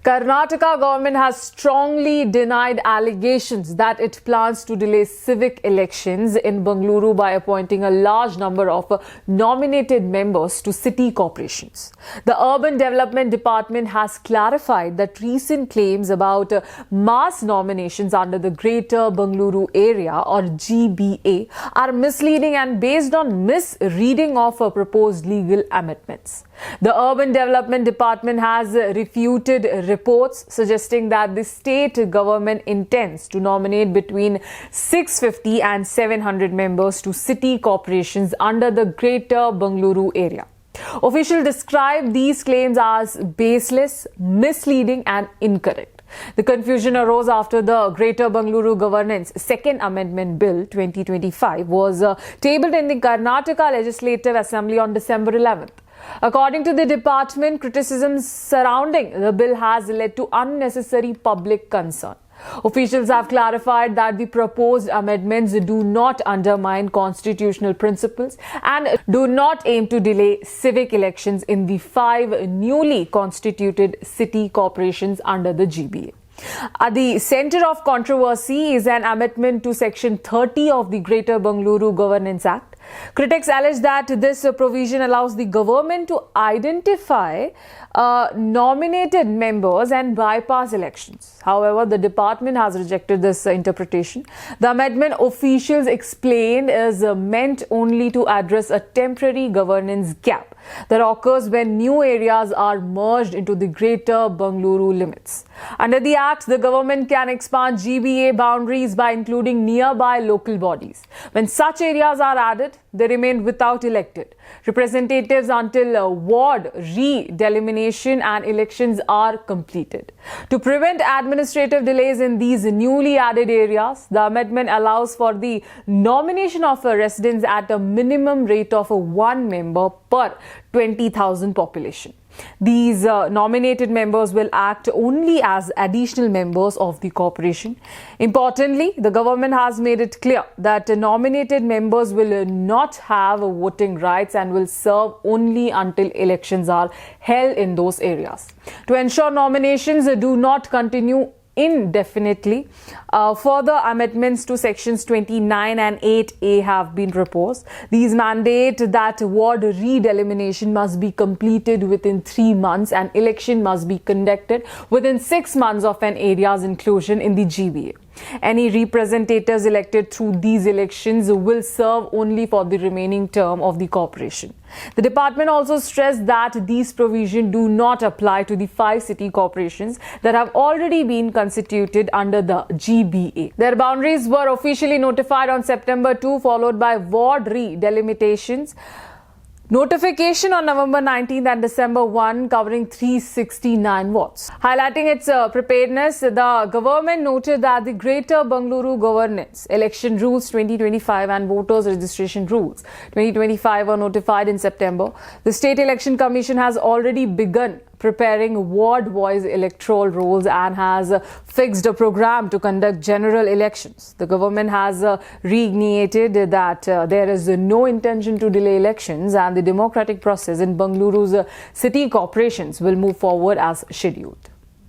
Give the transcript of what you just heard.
Karnataka government has strongly denied allegations that it plans to delay civic elections in Bengaluru by appointing a large number of nominated members to city corporations. The Urban Development Department has clarified that recent claims about mass nominations under the Greater Bengaluru Area or GBA are misleading and based on misreading of proposed legal amendments. The Urban Development Department has refuted reports suggesting that the state government intends to nominate between 650 and 700 members to city corporations under the Greater Bengaluru Area. Officials describe these claims as baseless, misleading and incorrect. The confusion arose after the Greater Bengaluru Governance Second Amendment Bill 2025 was tabled in the Karnataka Legislative Assembly on December 11th. According to the department, criticisms surrounding the bill has led to unnecessary public concern. Officials have clarified that the proposed amendments do not undermine constitutional principles and do not aim to delay civic elections in the 5 newly constituted city corporations under the GBA. At the center of controversy is an amendment to Section 30 of the Greater Bengaluru Governance Act. Critics allege that this provision allows the government to identify nominated members and bypass elections. However, the department has rejected this interpretation. The amendment, officials explained, is meant only to address a temporary governance gap that occurs when new areas are merged into the Greater Bengaluru limits. Under the Act, the government can expand GBA boundaries by including nearby local bodies. When such areas are added, they remain without elected representatives until ward re-delimitation and elections are completed. To prevent administrative delays in these newly added areas, the amendment allows for the nomination of residents at a minimum rate of 1 member per 20,000 population. These nominated members will act only as additional members of the corporation. Importantly, the government has made it clear that nominated members will not have voting rights and will serve only until elections are held in those areas. To ensure nominations do not continue indefinitely, further amendments to sections 29 and 8A have been proposed. These mandate that ward re-delimitation must be completed within 3 months and election must be conducted within 6 months of an area's inclusion in the GBA. Any representatives elected through these elections will serve only for the remaining term of the corporation. The department also stressed that these provisions do not apply to the 5 city corporations that have already been constituted under the GBA. Their boundaries were officially notified on September 2, followed by ward re-delimitations notification on November 19th and December 1, covering 369 wards. Highlighting its preparedness, the government noted that the Greater Bengaluru Governance Election Rules 2025 and Voters Registration Rules 2025 were notified in September. The State Election Commission has already begun preparing ward-wise electoral rolls and has fixed a program to conduct general elections. The government has reiterated that there is no intention to delay elections and the democratic process in Bengaluru's city corporations will move forward as scheduled.